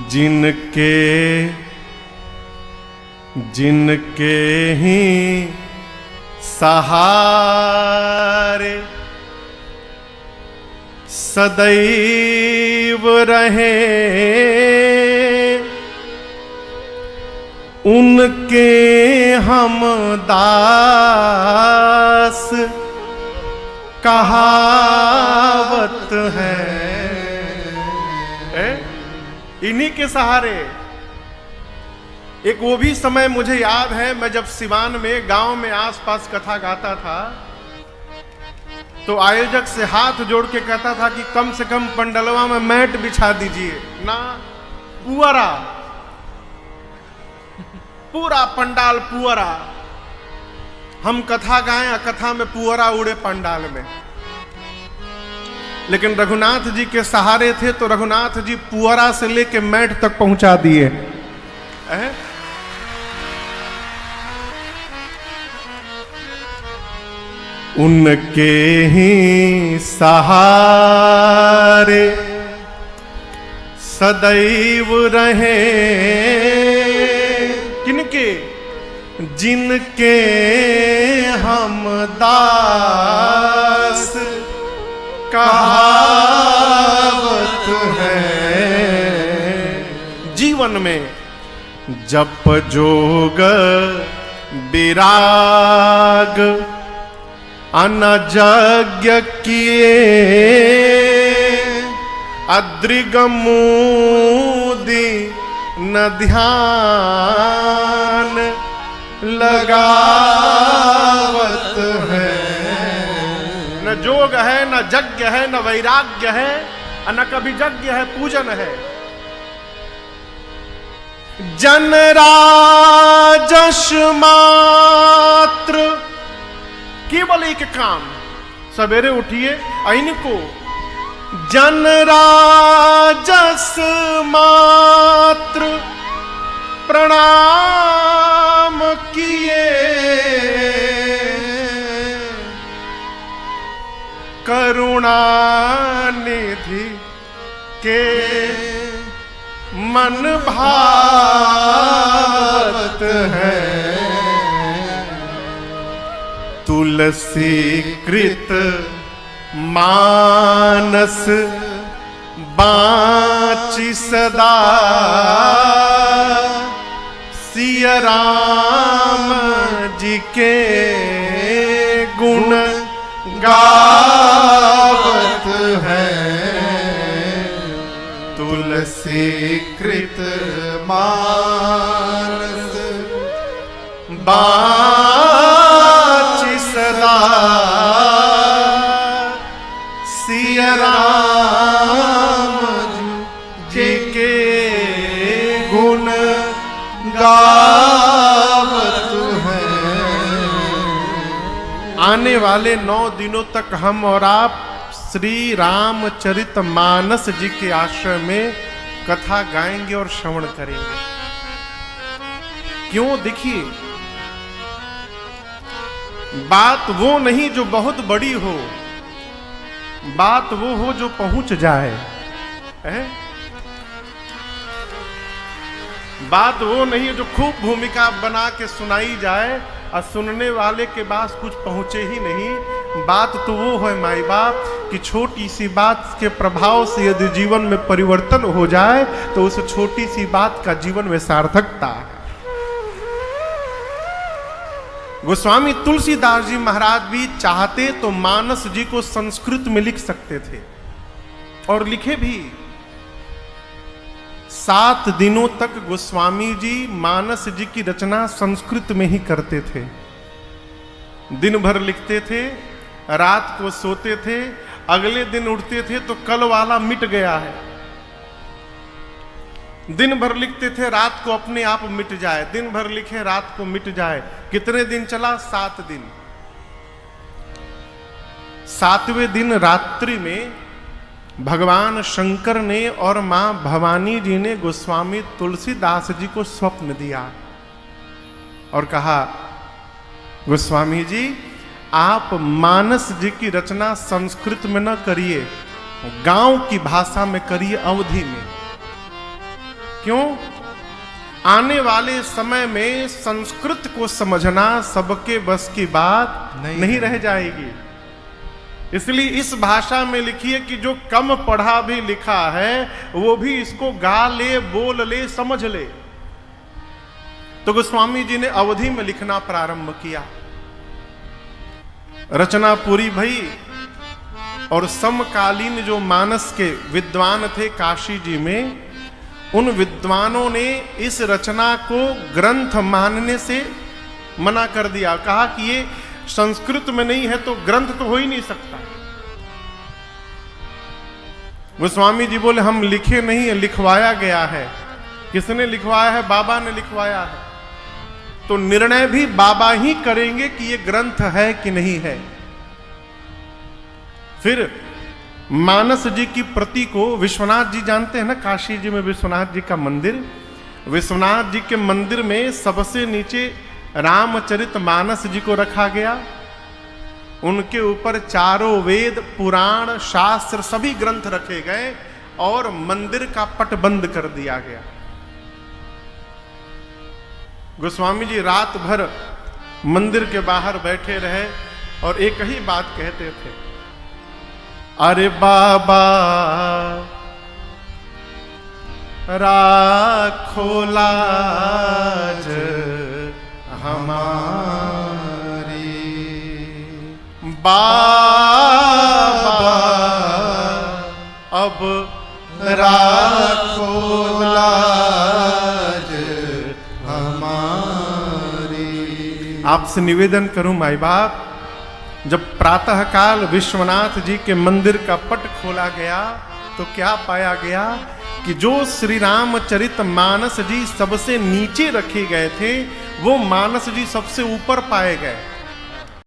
जिनके जिनके ही सहारे सदैव रहे, उनके हम दास कहावत है। इन्हीं के सहारे। एक वो भी समय मुझे याद है, मैं जब सिवान में गांव में आसपास कथा गाता था तो आयोजक से हाथ जोड़ के कहता था कि कम से कम पंडलवा में मैट बिछा दीजिए ना, पुअरा, पूरा पंडाल पुअरा। हम कथा गाएं, कथा में पुअरा उड़े पंडाल में। लेकिन रघुनाथ जी के सहारे थे तो रघुनाथ जी पुअरा से लेके मैट तक पहुंचा दिए। उनके ही सहारे सदैव रहे, किनके? जिनके हम दास कहावत है। जीवन में जप जोग विराग अनजज्ञ किए, अद्रिगमूदी न ध्यान लगावत है। न जोग है, न यज्ञ है, न वैराग्य है, न कभी यज्ञ है, पूजन है। जन राजस मात्र, केवल एक काम, सवेरे उठिए इनको जन राजस मात्र प्रणाम किए, करुणानिधि के मन भावत है। तुलसी कृत मानस बाँचि सदा, सिया राम जी के गुण गावत है। तुलसी कृत मानस बाँचि सदा, सिया राम जी के गुण गावत है। आने वाले 9 दिनों तक हम और आप श्री रामचरितमानस जी के आश्रय में कथा गाएंगे और श्रवण करेंगे। क्यों? देखिए, बात वो नहीं जो बहुत बड़ी हो, बात वो हो जो पहुंच जाए। बात वो नहीं है जो खूब भूमिका बना के सुनाई जाए और सुनने वाले के पास कुछ पहुंचे ही नहीं। बात तो वो है माई बाप कि छोटी सी बात के प्रभाव से यदि जीवन में परिवर्तन हो जाए तो उस छोटी सी बात का जीवन में सार्थकता है। गोस्वामी तुलसीदास जी महाराज भी चाहते तो मानस जी को संस्कृत में लिख सकते थे और लिखे भी। 7 दिनों तक गोस्वामी जी मानस जी की रचना संस्कृत में ही करते थे। दिन भर लिखते थे, रात को सोते थे, अगले दिन उठते थे तो कल वाला मिट गया है। दिन भर लिखते थे, रात को अपने आप मिट जाए, दिन भर लिखे, रात को मिट जाए। कितने दिन चला? 7 दिन। 7वें दिन रात्रि में भगवान शंकर ने और मां भवानी जी ने गोस्वामी तुलसीदास जी को स्वप्न दिया और कहा, गोस्वामी जी आप मानस जी की रचना संस्कृत में न करिए, गांव की भाषा में करिए, अवधी में। क्यों? आने वाले समय में संस्कृत को समझना सबके बस की बात नहीं रह जाएगी। इसलिए इस भाषा में लिखिए कि जो कम पढ़ा भी लिखा है वो भी इसको गा ले, बोल ले, समझ ले। तो गोस्वामी जी ने अवधि में लिखना प्रारंभ किया, रचना पूरी भई। और समकालीन जो मानस के विद्वान थे काशी जी में, उन विद्वानों ने इस रचना को ग्रंथ मानने से मना कर दिया। कहा कि ये संस्कृत में नहीं है तो ग्रंथ तो हो ही नहीं सकता। गोस्वामी जी बोले हम लिखे नहीं है, लिखवाया गया है। किसने लिखवाया है? बाबा ने लिखवाया है। तो निर्णय भी बाबा ही करेंगे कि ये ग्रंथ है कि नहीं है। फिर मानस जी की प्रति को, विश्वनाथ जी जानते हैं ना, काशी जी में विश्वनाथ जी का मंदिर, विश्वनाथ जी के मंदिर में सबसे नीचे रामचरित मानस जी को रखा गया। उनके ऊपर चारों वेद, पुराण, शास्त्र सभी ग्रंथ रखे गए और मंदिर का पट बंद कर दिया गया। गोस्वामी जी रात भर मंदिर के बाहर बैठे रहे और एक ही बात कहते थे, अरे बाबा राखो लाज हमारी, बाबा अब राखो लाज हमारी। आपसे निवेदन करूं माई बाप, जब प्रातः काल विश्वनाथ जी के मंदिर का पट खोला गया तो क्या पाया गया कि जो श्री रामचरित मानस जी सबसे नीचे रखे गए थे वो मानस जी सबसे ऊपर पाए गए।